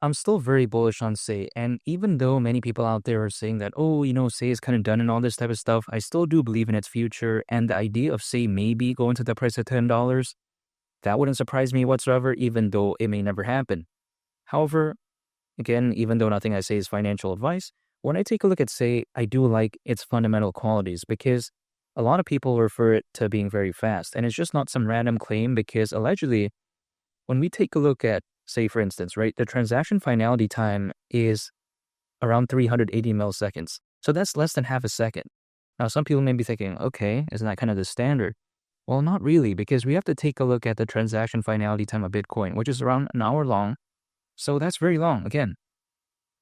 I'm still very bullish on Say. And even though many people out there are saying that, oh, Say is kind of done and all this type of stuff, I still do believe in its future. And the idea of Say maybe going to the price of $10, that wouldn't surprise me whatsoever, even though it may never happen. However, again, even though nothing I say is financial advice, when I take a look at Say, I do like its fundamental qualities because a lot of people refer it to being very fast. And it's just not some random claim because allegedly, when we take a look at, say, for instance, right, the transaction finality time is around 380 milliseconds. So that's less than half a second. Now, some people may be thinking, okay, isn't that kind of the standard? Well, not really, because we have to take a look at the transaction finality time of Bitcoin, which is around an hour long. So that's very long. Again,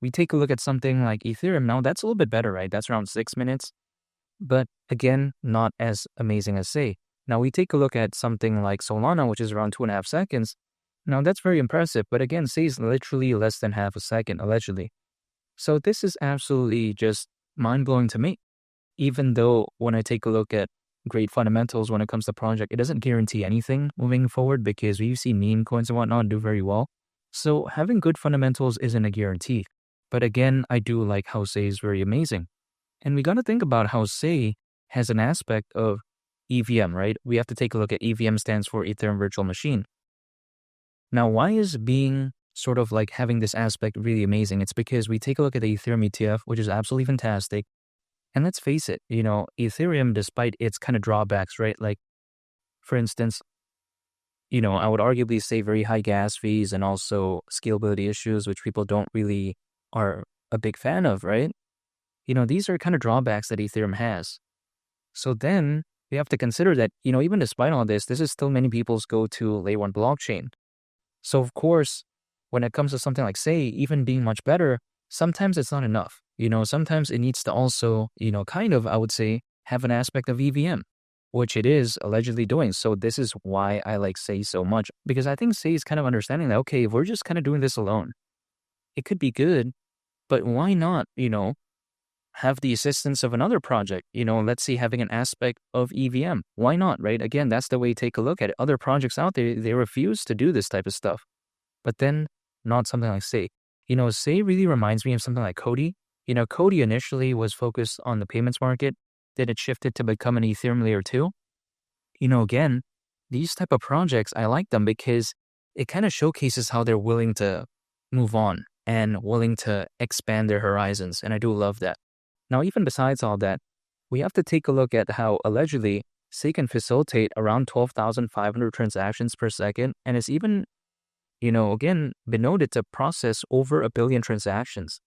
we take a look at something like Ethereum now, that's a little bit better, right? That's around 6 minutes. But again, not as amazing as Say. Now, we take a look at something like Solana, which is around 2.5 seconds. Now, that's very impressive. But again, Say is literally less than half a second, allegedly. So this is absolutely just mind-blowing to me. Even though when I take a look at great fundamentals when it comes to project, it doesn't guarantee anything moving forward because we see meme coins and whatnot do very well. So having good fundamentals isn't a guarantee. But again, I do like how Say is very amazing. And we got to think about how Say has an aspect of EVM, right? We have to take a look at EVM stands for Ethereum Virtual Machine. Now, why is being sort of like having this aspect really amazing? It's because we take a look at the Ethereum ETF, which is absolutely fantastic. And let's face it, Ethereum, despite its kind of drawbacks, right? Like, for instance, I would arguably say very high gas fees and also scalability issues, which people don't really are a big fan of, right? These are kind of drawbacks that Ethereum has. So then we have to consider that, even despite all this is still many people's go-to layer one blockchain. So of course, when it comes to something like Say, even being much better, sometimes it's not enough. Sometimes it needs to also, I would say, have an aspect of EVM, which it is allegedly doing. So this is why I like Say so much, because I think Say is kind of understanding that, okay, if we're just kind of doing this alone, it could be good, but why not, have the assistance of another project, let's see, having an aspect of EVM. Why not, right? Again, that's the way you take a look at it. Other projects out there, they refuse to do this type of stuff. But then not something like Say. Say really reminds me of something like Cody. Cody initially was focused on the payments market. Then it shifted to become an Ethereum layer 2. Again, these type of projects, I like them because it kind of showcases how they're willing to move on and willing to expand their horizons. And I do love that. Now, even besides all that, we have to take a look at how allegedly Say can facilitate around 12,500 transactions per second. And it's even, again, been noted to process over 1 billion transactions.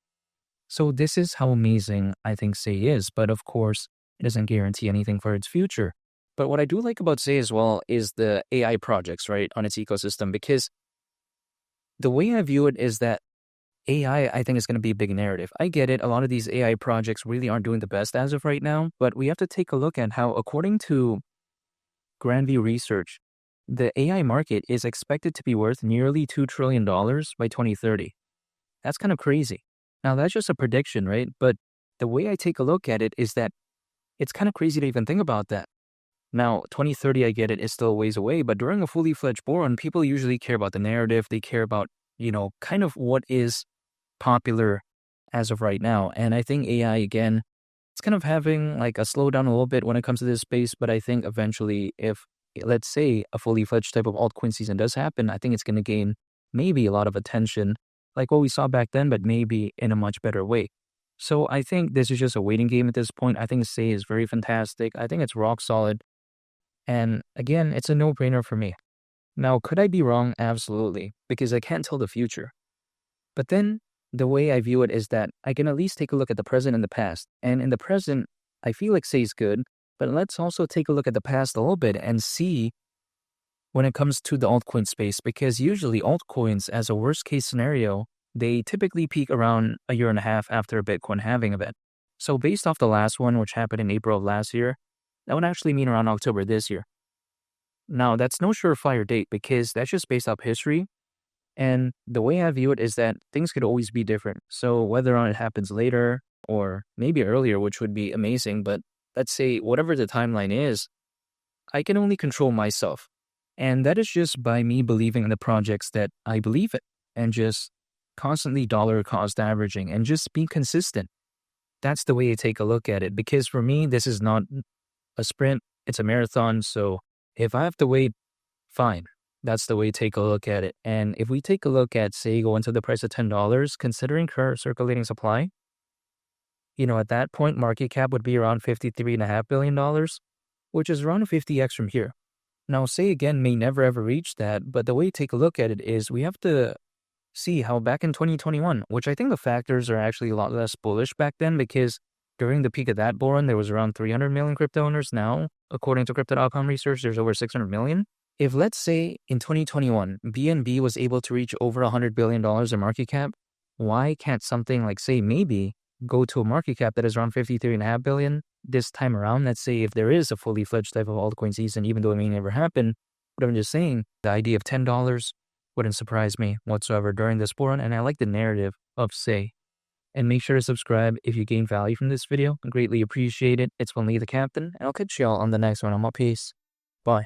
So this is how amazing I think Say is. But of course, it doesn't guarantee anything for its future. But what I do like about Say as well is the AI projects, right, on its ecosystem, because the way I view it is that AI, I think, is going to be a big narrative. I get it. A lot of these AI projects really aren't doing the best as of right now, but we have to take a look at how, according to Grandview Research, the AI market is expected to be worth nearly $2 trillion by 2030. That's kind of crazy. Now, that's just a prediction, right? But the way I take a look at it is that it's kind of crazy to even think about that. Now, 2030, I get it, is still a ways away, but during a fully fledged bull run, people usually care about the narrative. They care about, kind of what is popular as of right now. And I think AI, again, it's kind of having like a slowdown a little bit when it comes to this space. But I think eventually, if, let's say, a fully fledged type of altcoin season does happen, I think it's going to gain maybe a lot of attention, like what we saw back then, but maybe in a much better way. So I think this is just a waiting game at this point. I think Say is very fantastic. I think it's rock solid. And again, it's a no-brainer for me. Now, could I be wrong? Absolutely, because I can't tell the future. But then the way I view it is that I can at least take a look at the present and the past. And in the present, I feel like Say is good, but let's also take a look at the past a little bit and see when it comes to the altcoin space, because usually altcoins, as a worst case scenario, they typically peak around a year and a half after a Bitcoin halving event. So based off the last one, which happened in April of last year, that would actually mean around October this year. Now, that's no surefire date because that's just based off history. And the way I view it is that things could always be different. So whether or not it happens later or maybe earlier, which would be amazing, but let's say whatever the timeline is, I can only control myself. And that is just by me believing in the projects that I believe in and just constantly dollar cost averaging and just be consistent. That's the way to take a look at it. Because for me, this is not a sprint, it's a marathon. So if I have to wait, fine. That's the way to take a look at it. And if we take a look at, say, go into the price of $10, considering current circulating supply, at that point, market cap would be around $53.5 billion, which is around 50x from here. Now, say again, may never ever reach that, but the way to take a look at it is we have to see how back in 2021, which I think the factors are actually a lot less bullish back then because during the peak of that bull run, there was around 300 million crypto owners. Now, according to Crypto.com research, there's over 600 million. If let's say in 2021, BNB was able to reach over $100 billion in market cap, why can't something like, say, maybe go to a market cap that is around 53.5 billion this time around? Let's say if there is a fully fledged type of altcoin season, even though it may never happen, but I'm just saying the idea of $10 wouldn't surprise me whatsoever during this bull run, and I like the narrative of Say. And make sure to subscribe if you gain value from this video. I greatly appreciate it. It's been Lee the Captain, and I'll catch y'all on the next one. I'm out. Peace. Bye.